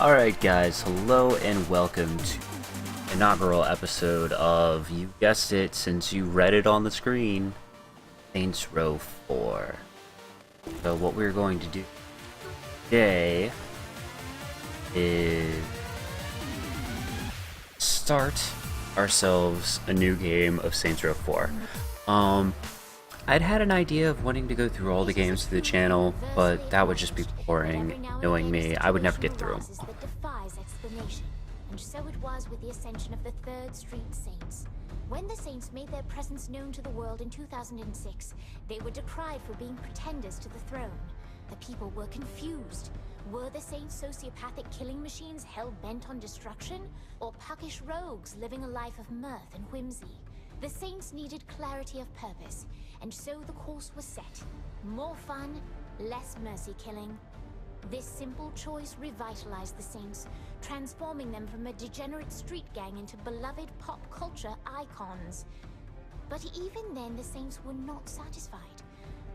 Alright guys, hello and welcome to the inaugural episode of, you guessed it since you read it on the screen, Saints Row 4. So what we're going to do today is start ourselves a new game of Saints Row 4. I'd had an idea of wanting to go through all the games to the channel, but that would just be boring. Knowing me, I would never get through them. That defies explanation. And so it was with the ascension of the Third Street Saints. When the Saints made their presence known to the world in 2006, they were decried for being pretenders to the throne. The people were confused. Were the Saints sociopathic killing machines hell-bent on destruction, or puckish rogues living a life of mirth and whimsy? The Saints needed clarity of purpose, and so the course was set. More fun, less mercy killing. This simple choice revitalized the Saints, transforming them from a degenerate street gang into beloved pop culture icons. But even then, the Saints were not satisfied.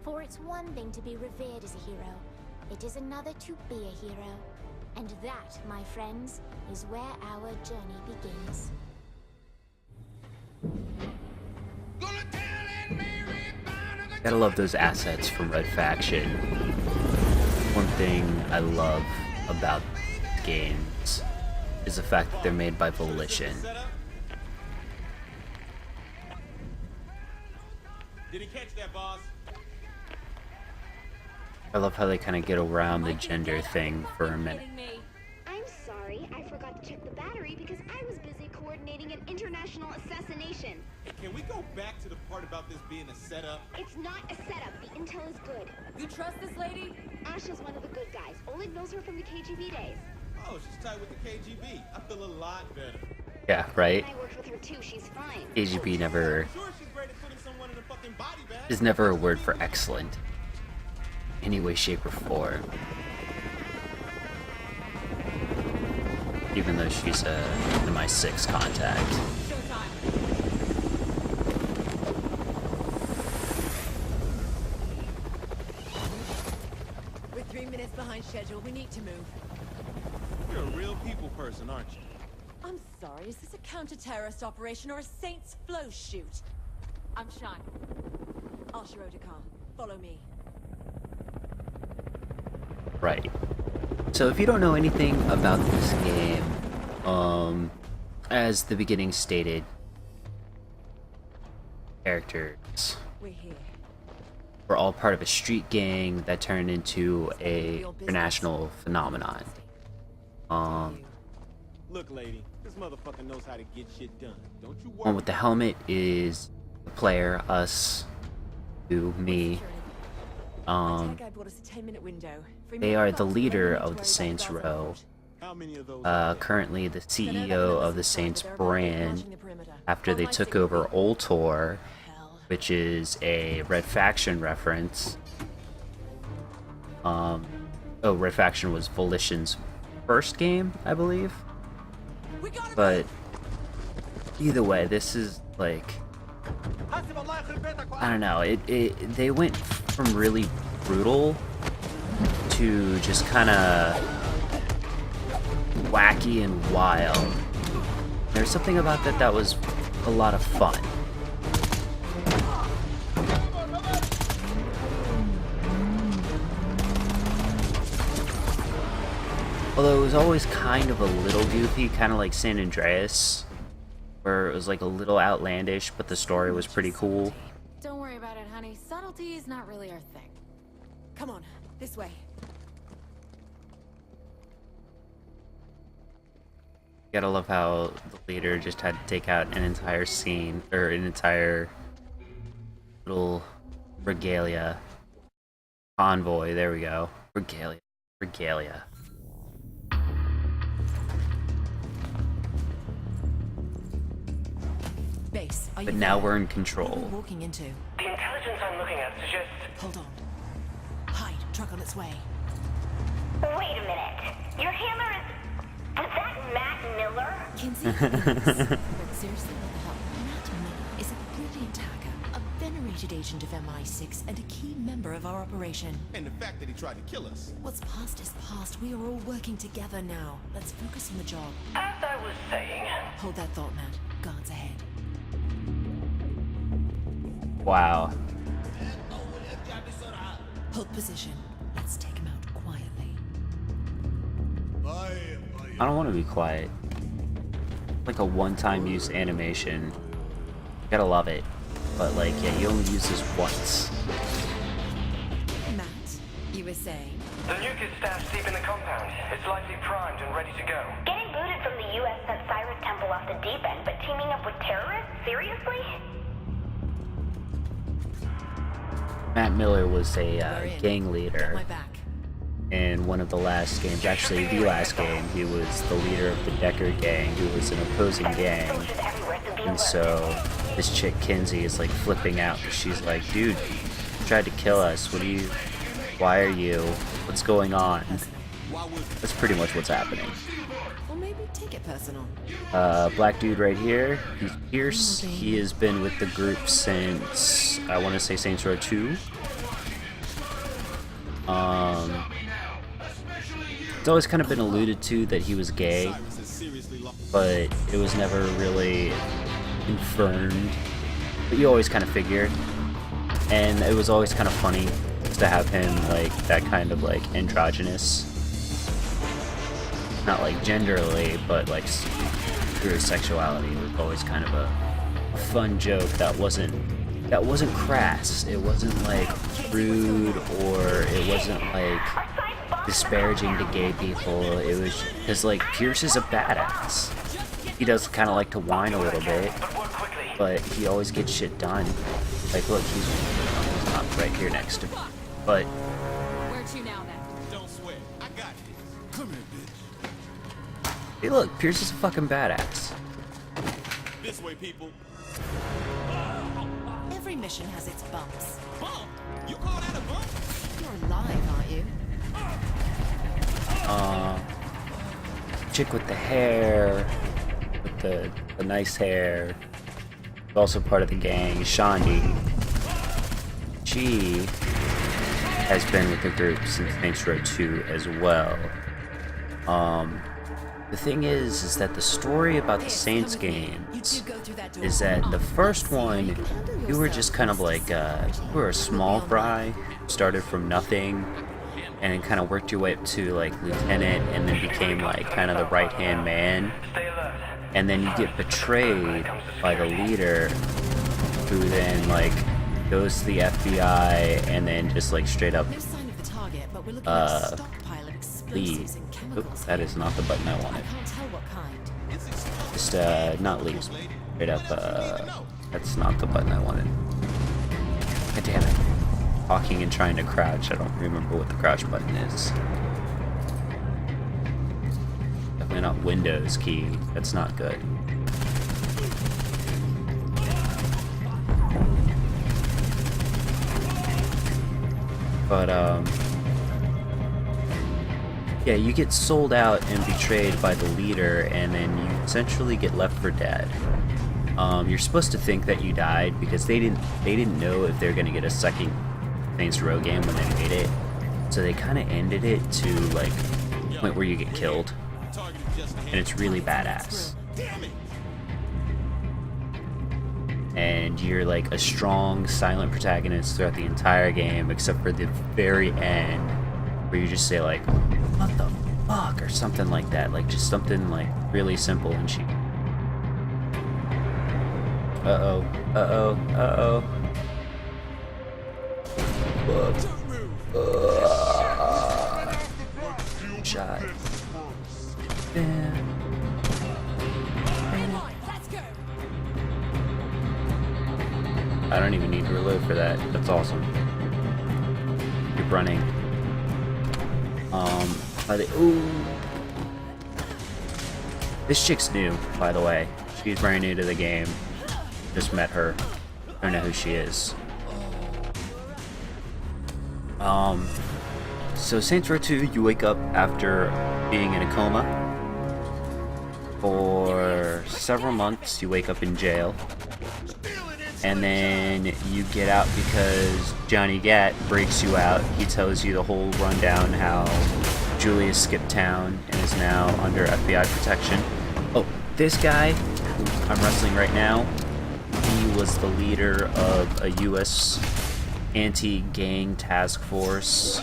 For it's one thing to be revered as a hero. It is another to be a hero. And that, my friends, is where our journey begins. Gotta love those assets from Red Faction. One thing I love about games is the fact that they're made by Volition. Did he catch that, boss? I love how they kind of get around the gender thing for a minute. I'm sorry, I forgot to check the battery because I was busy coordinating an international assassination. Hey, can we go back to the part about this being a setup? It's not a setup, the intel is good. You trust this lady? Asha's one of the good guys. Oleg knows her from the KGB days. Oh, she's tight with the KGB. I feel a lot better. Yeah, right? I worked with her too, she's fine. KGB never I'm sure she's great at putting someone in a fucking body bag. is never a word for excellent. Any way, shape, or form. Even though she's a MI6 contact. Showtime. We're 3 minutes behind schedule. We need to move. You're a real people person, aren't you? I'm sorry, is this a counter-terrorist operation or a Saints flow shoot? I'm Shine. Asha Otakar, follow me. Right. So if you don't know anything about this game, as the beginning stated, characters We're here. were all part of a street gang that turned into a international phenomenon. Look, lady, this motherfucker knows how to get shit done. Don't you worry. One with the helmet is the player, us, you, me. That guy bought us a 10-minute window. They are the leader of the Saints Row. How many of those? Currently the CEO of the Saints brand, after they took over Ultor, which is a Red Faction reference. Red Faction was Volition's first game, I believe. But either way, this is like, I don't know, they went from really brutal to just kind of wacky and wild. There's something about that was a lot of fun. Although it was always kind of a little goofy, kind of like San Andreas, where it was like a little outlandish, but the story was pretty cool. Don't worry about it, honey. Subtlety is not really our thing. Come on, this way. Gotta love how the leader just had to take out an entire scene, or an entire little regalia. Convoy, there we go. Regalia. Base, are you But now there? we're in What are control. we walking into? The intelligence I'm looking at suggests... Hold on. Hide, truck on its way. Wait a minute. Your handler is that Matt Miller? Kinsey, please. Seriously, what the hell? Matt Miller is a brilliant hacker, a venerated designated agent of MI6 and a key member of our operation. And the fact that he tried to kill us. What's past is past. We are all working together now. Let's focus on the job. As I was saying, Hold that thought, Matt. Guards ahead. Wow. Hold position. Let's take him out quietly. I don't want to be quiet. Like a one-time use animation. You gotta love it. But like, yeah, you only use this once. Matt, you were saying? the nuke is stashed deep in the compound. It's likely primed and ready to go. Getting booted from the U.S. sent Cyrus Temple off the deep end, but teaming up with terrorists? Seriously? Matt Miller was a We're in. gang Got leader my back. in one of the last games. Actually, the last game. He was the leader of the Deckard gang, who was an opposing gang. Soldiers everywhere, so be And alert. so this chick Kinsey is like flipping out. She's like, dude, you tried to kill us. Why are you? What's going on? That's pretty much what's happening. Or maybe take it personal. Black dude right here, he's Pierce. He has been with the group since, I want to say, Saints Row 2. It's always kind of been alluded to that he was gay, Cyrus is seriously lost. but it was never really confirmed. But you always kind of figured. And it was always kind of funny to have him like that kind of like androgynous. Not like genderly, but like through sexuality. It was always kind of a fun joke that wasn't crass. It wasn't like rude, or it wasn't like disparaging to gay people. It was because like Pierce is a badass. He does kind of like to whine a little bit, But work quickly. but he always gets shit done. Like look, he's not right here next to me. But Where to now, then? Don't sweat. I got this. Come here, bitch. hey, look, Pierce is a fucking badass. This way, people. Every mission has its bumps. Bump! You call that a bump? You're alive, aren't you? Chick with the hair, with the nice hair, also part of the gang, Shandi. She has been with the group since Saints Row 2 as well. The thing is that the story about the Saints games is that the first one, you were just kind of like, you were a small fry, started from nothing, and then kind of worked your way up to like lieutenant, and then became like kind of the right-hand man. Stay alert. And then you get betrayed by the leader, who then like goes to the FBI and then just like straight up No sign of the target, but we're looking at a stockpile of leave. explosives and Oop, chemicals. that is not the button I I wanted. can't tell what kind. Just not leave. Straight up, that's not the button I wanted. God damn it. Talking and trying to crouch, I don't remember what the crouch button is. Definitely not Windows key, that's not good. But, yeah, you get sold out and betrayed by the leader, and then you essentially get left for dead. You're supposed to think that you died because they didn't know if they're gonna get a second Saints Row game when they made it, so they kind of ended it to like the point where you get killed, Target is just and it's really badass. damn it. And you're like a strong, silent protagonist throughout the entire game, except for the very end, where you just say like, "What the fuck?" or something like that, like just something like really simple and cheap. Uh-oh, uh-oh, uh-oh. Shot. Damn. Let's go. I don't even need to reload for that. That's awesome. Keep running. Ooh. This chick's new, by the way. She's brand new to the game. Just met her. I don't know who she is. So Saints Row 2, you wake up after being in a coma. For several months, you wake up in jail. And then you get out because Johnny Gat breaks you out. He tells you the whole rundown how Julius skipped town and is now under FBI protection. Oh, this guy who I'm wrestling right now, he was the leader of a U.S. anti-gang task force,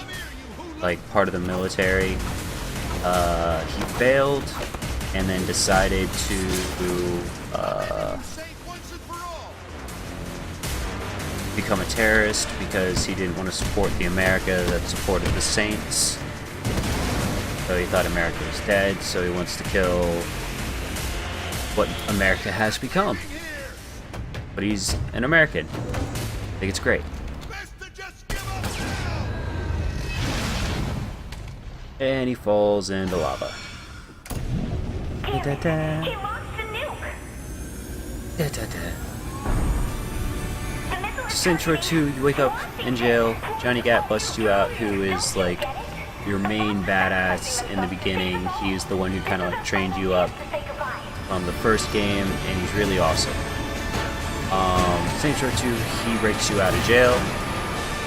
like part of the military. He failed and then decided to become a terrorist because he didn't want to support the America that supported the Saints. So he thought America was dead, so he wants to kill what America has become. But he's an American. I think it's great. And he falls into lava. Da-da-da. He launched a nuke. Da-da-da. Intro 2, you wake up in jail, Johnny Gat busts you out, who is like your main badass in the beginning. He's the one who kind of like trained you up on the first game, and he's really awesome. Saints Row 2, he breaks you out of jail,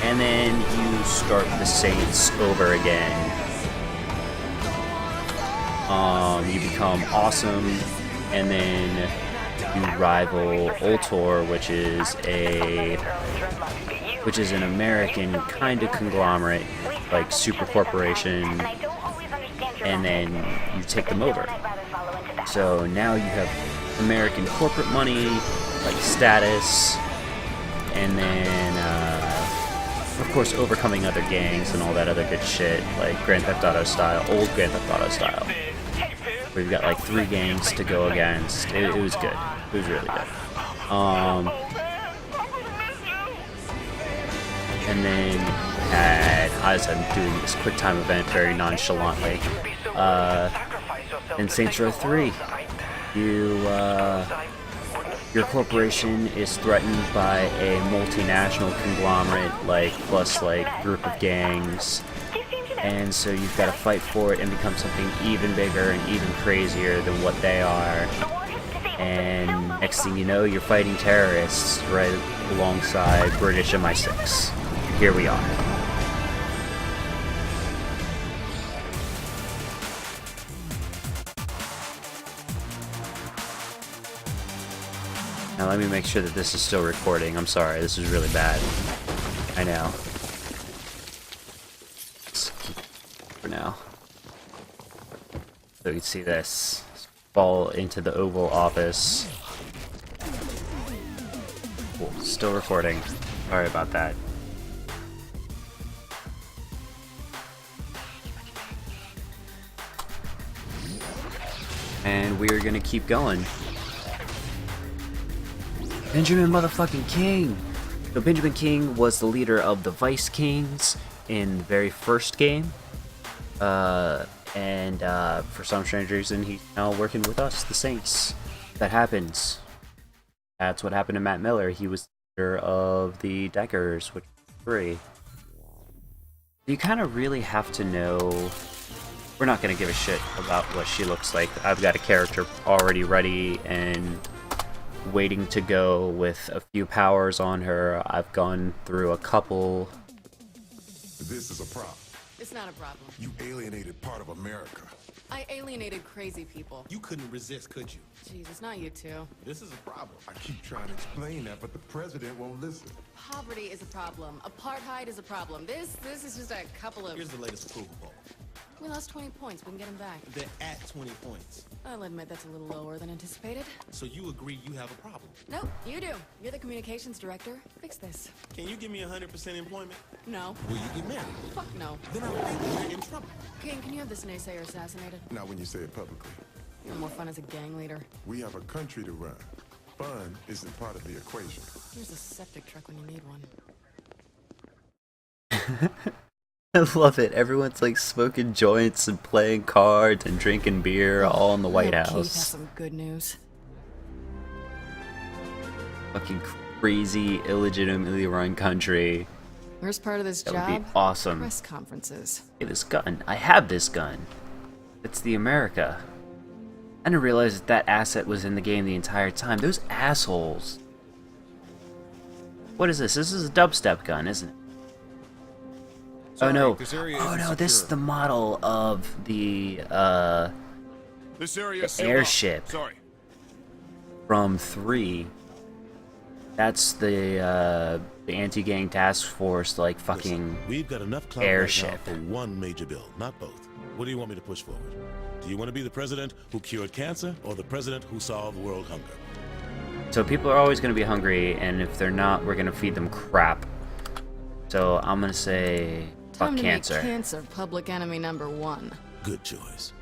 and then you start the Saints over again. You become awesome, and then you rival Ultor, which is an American kind of conglomerate, like super corporation, and then you take them over. So now you have American corporate money, like status, and then of course overcoming other gangs and all that other good shit, like Grand Theft Auto style, old Grand Theft Auto style. We've got like 3 gangs to go against. It was good. It was really good. And then as I'm doing this quick time event very nonchalantly, in Saints Row 3, your corporation is threatened by a multinational conglomerate, plus group of gangs, and so you've got to fight for it and become something even bigger and even crazier than what they are. And next thing you know, you're fighting terrorists right alongside British MI6. Here we are. Now let me make sure that this is still recording. I'm sorry, this is really bad. I know. Let's keep it for now. So you can see this. Fall into the Oval Office. Cool. Still recording. Sorry about that. And we are gonna keep going. Benjamin motherfucking King! So Benjamin King was the leader of the Vice Kings in the very first game. And for some strange reason, he's now working with us, the Saints. That happens. That's what happened to Matt Miller. He was the leader of the Deckers, which is 3. You kind of really have to know. We're not going to give a shit about what she looks like. I've got a character already ready and waiting to go with a few powers on her. I've gone through a couple. This is a problem. It's not a problem. You alienated part of America. I alienated crazy people. You couldn't resist, could you? Jeez, it's not you two. This is a problem. I keep trying to explain that, but the president won't listen. Poverty is a problem. Apartheid is a problem. This is just a couple of... Here's the latest approval poll. We lost 20 points. We can get them back. They're at 20 points. I'll admit that's a little lower than anticipated. So you agree you have a problem? Nope, you do. You're the communications director. Fix this. Can you give me 100% employment? No. Will you get married? Fuck no. Then I think we're in trouble. King, can you have this naysayer assassinated? Not when you say it publicly. You're more fun as a gang leader. We have a country to run. Fun isn't part of the equation. Here's a septic truck when you need one. I love it. Everyone's like smoking joints and playing cards and drinking beer all in the White Keith has House. some good news. Fucking crazy, illegitimately run country. Worst part of this That job? would be awesome. Press conferences. Hey, this gun. I have this gun. It's the America. I didn't realize that asset was in the game the entire time. Those assholes. What is this? This is a dubstep gun, isn't it? Sorry, oh no! this area Oh isn't no! This is secure. the model of the This area the airship Sorry. from 3. That's the anti-gang task force, like fucking. Listen, we've got enough clout airship. right now for one major bill, not both. What do you want me to push forward? Do you want to be the president who cured cancer or the president who solved world hunger? So people are always going to be hungry, and if they're not, we're going to feed them crap. So I'm going to say fuck Time to cancer. make cancer public enemy number 1. Good choice.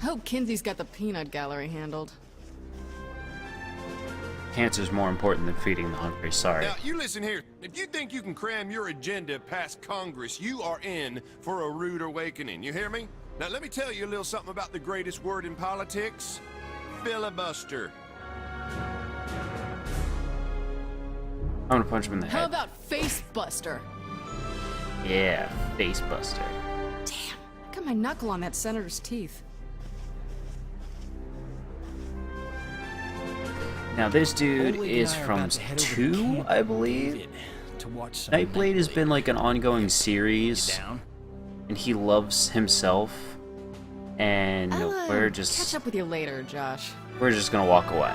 Hope Kinsey's got the peanut gallery handled. Cancer's more important than feeding the hungry. Sorry. Now, you listen here. If you think you can cram your agenda past Congress, you are in for a rude awakening. You hear me? Now, let me tell you a little something about the greatest word in politics. Filibuster. I'm going to punch him in the How head. about face buster? Yeah, face buster. Damn, I got my knuckle on that senator's teeth. Now this dude is from 2, I believe. Nightblade has been like an ongoing series, and he loves himself. And I'll, we're catch just up with you later, Josh. gonna walk away.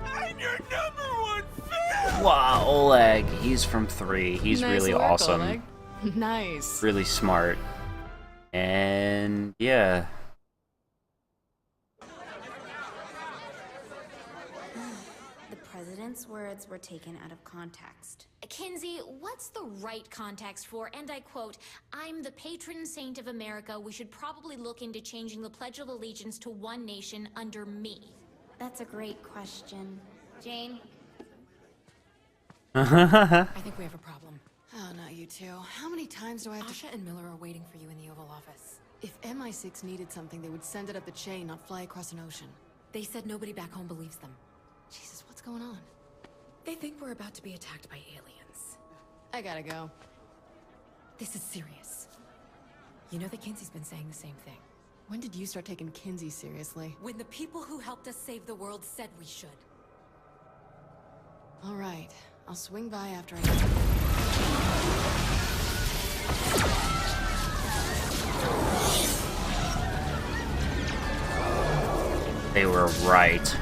I'm your #1 fan! Wow, Oleg, he's from 3. He's Nice really work, awesome, Oleg. Nice. really smart, and yeah. The president's words were taken out of context. Kinsey, what's the right context for, and I quote, "I'm the patron saint of America. We should probably look into changing the Pledge of Allegiance to one nation under me." That's a great question. Jane? I think we have a problem. Oh, not you two. How many times do I have to... Asha and Miller are waiting for you in the Oval Office. If MI6 needed something, they would send it up the chain, not fly across an ocean. They said nobody back home believes them. Jesus, what's going on? They think we're about to be attacked by aliens. I gotta go. This is serious. You know that Kinsey's been saying the same thing. When did you start taking Kinsey seriously? When the people who helped us save the world said we should. All right, I'll swing by after I... They were right.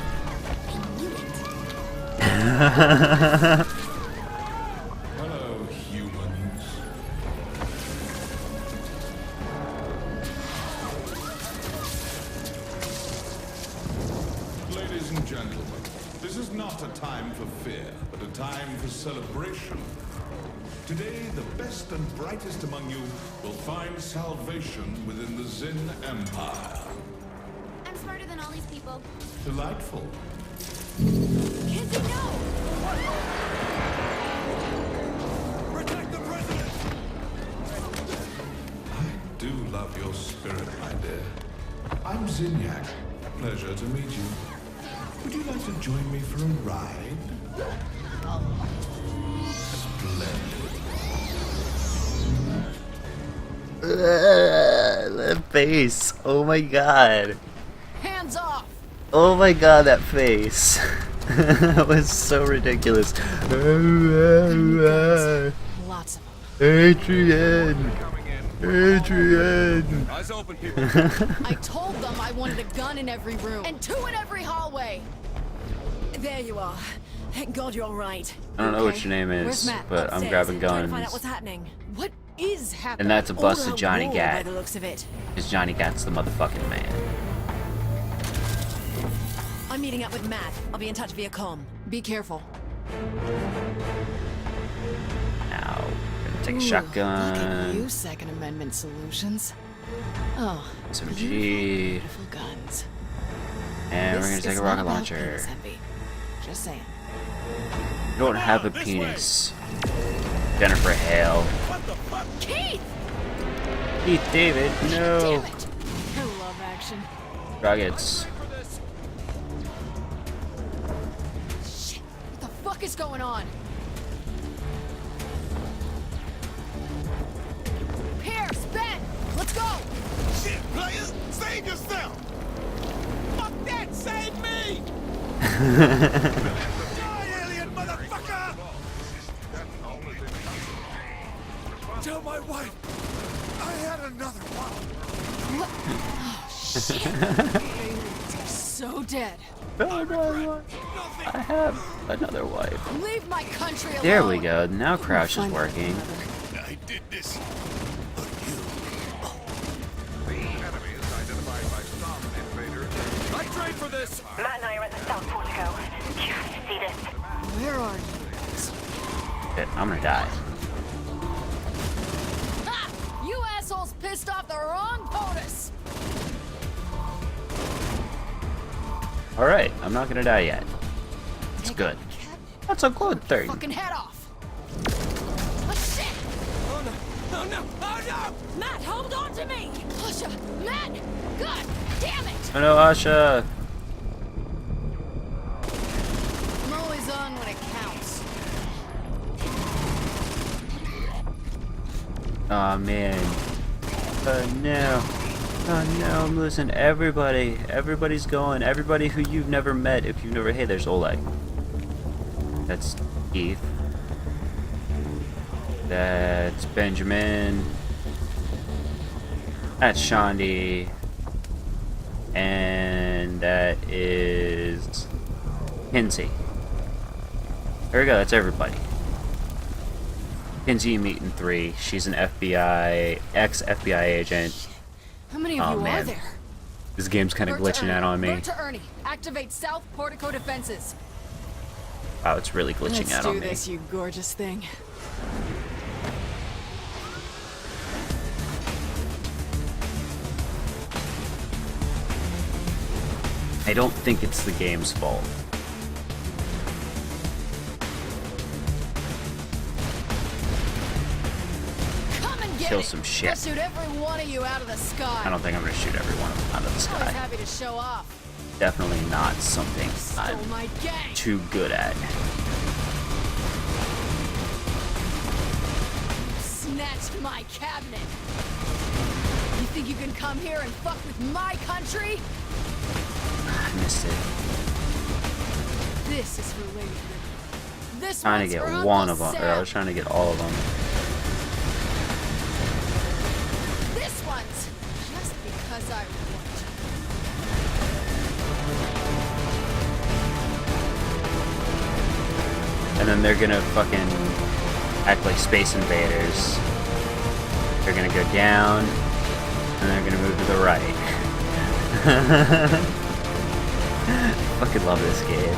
Hello, humans. Ladies and gentlemen, this is not a time for fear, but a time for celebration. Today, the best and brightest among you will find salvation within the Zin Empire. I'm smarter than all these people. Delightful. Kinsey, no! Protect the president! I do love your spirit, my dear. I'm Zinyak. Pleasure to meet you. Would you like to join me for a ride? Splendid. That face. Oh my god. Hands off! Oh my god, that face. That was so ridiculous. Lots of them. Adrian! Adrian! Eyes open, people. I told them I wanted a gun in every room. And 2 in every hallway! There you are. Thank God you're all right. I don't know what Okay. your name Where's is, Matt? but I'm Upstairs, grabbing trying to find out guns. what's happening. What is happening? And that's a busted All Johnny out war by Gat. the looks of it. Because Johnny Gat's the motherfucking man. I'm meeting up with Matt. I'll be in touch via comm. Be careful. Now, gonna take a Ooh, shotgun. Look at you, Second Amendment solutions. Oh, SMG. beautiful guns. And we're This gonna take is a not rocket about launcher. penis envy. Just saying. You don't have a penis. Jennifer Hale. Keith! Keith David, no. Damn it! I love action. Rockets. Shit! What the fuck is going on? Pierce, Ben! Let's go! Shit, players! Save yourself! Fuck that! Save me! alien motherfucker! Tell my wife I had another one. Aliens are so dead. I have another wife. Leave my country alone. There we go. Now crouch is working. I did this. I trained for this. Matt and I are at the South Portico. You have to see this. Where are you? Shit, I'm gonna die. Ha! You assholes pissed off the wrong POTUS. Alright, I'm not gonna die yet. It's good. That's a good thing. Fucking head off. Oh shit! Oh no! Oh no! Oh no! Matt, hold on to me! Asha! Matt! God damn it! Oh no, Asha! I'm always on when it counts. Oh man. Oh no. Oh no, I'm losing everybody. Everybody's going. Everybody who you've never met. If you've never... Hey, there's Oleg. That's Keith. That's Benjamin. That's Shaundi. And that is Kinsey. There we go, that's everybody. Kinsey you meet in 3. She's an ex-FBI agent. How many of you man. are there? This game's kind of Alert to glitching out Ernie. on me. Alert to Ernie. Activate South Portico defenses. Wow, it's really glitching Let's out do on me. this, you gorgeous thing. I don't think it's the game's fault. Come and get Kill it. some shit. I'll shoot every one of you out of the sky. I don't think I'm gonna shoot every one of them out of the Always sky. happy to show off. Definitely not something Stole I'm my gang. too good at. Snatched my cabinet. You think you can come here and fuck with my country? I missed it. This is for Lady Liberty. This Trying one's to for get Uncle one of them, Sam. or I was trying to get all of them. This one's just because I want. And then they're gonna fucking act like Space Invaders. They're gonna go down, and they're gonna move to the right. Fucking love this game.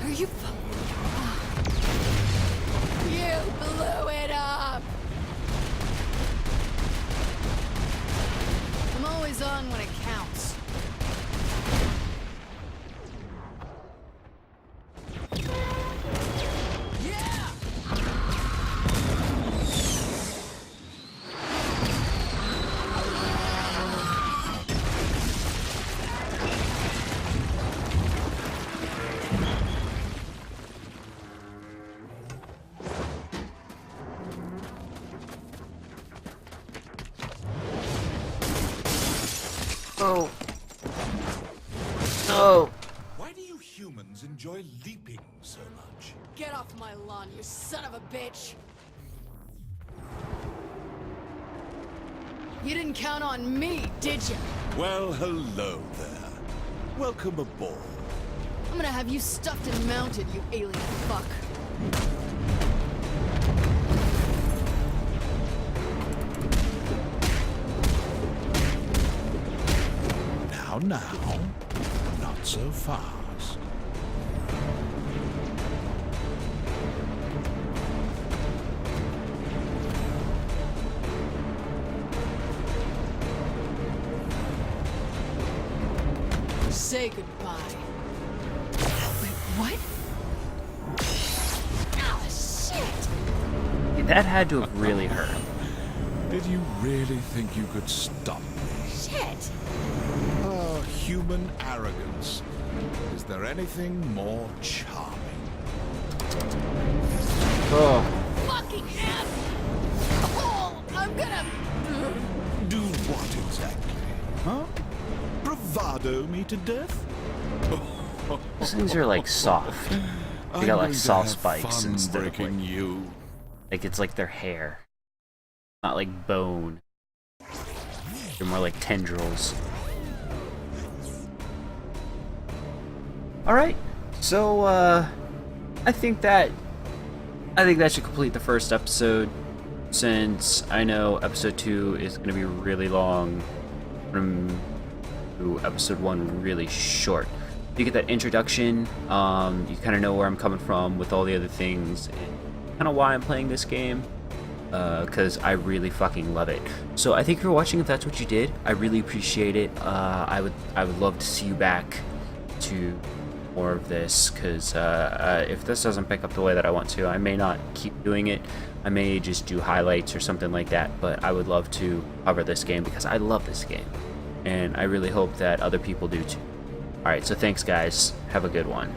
Are you? You blew it up. I'm always on when it counts. Yeah. Oh. Oh. Why do you humans enjoy leaping so much? Get off my lawn, you son of a bitch! You didn't count on me, did you? Well, hello there. Welcome aboard. I'm gonna have you stuffed and mounted, you alien fuck. Now, not so fast. Say goodbye. Wait, what? Oh, shit! That had to have really hurt. Did you really think you could stop me? Shit! Oh, human arrogance. Is there anything more charming? Oh. fucking asshole! I'm gonna... Do what exactly? Huh? Bravado me to death? Those things are like soft. They got like soft spikes instead of breaking like, you. like it's like their hair, not like bone. They're more like tendrils. All right, so I think that should complete the first episode. Since I know episode 2 is going to be really long, from episode 1 really short. You get that introduction, you kind of know where I'm coming from with all the other things, and kind of why I'm playing this game, because I really fucking love it. So I thank you for watching. If that's what you did, I really appreciate it. I would love to see you back to more of this, because if this doesn't pick up the way that I want to, I may not keep doing it. I may just do highlights or something like that, but I would love to cover this game because I love this game, and I really hope that other people do too. Alright, so thanks guys, have a good one.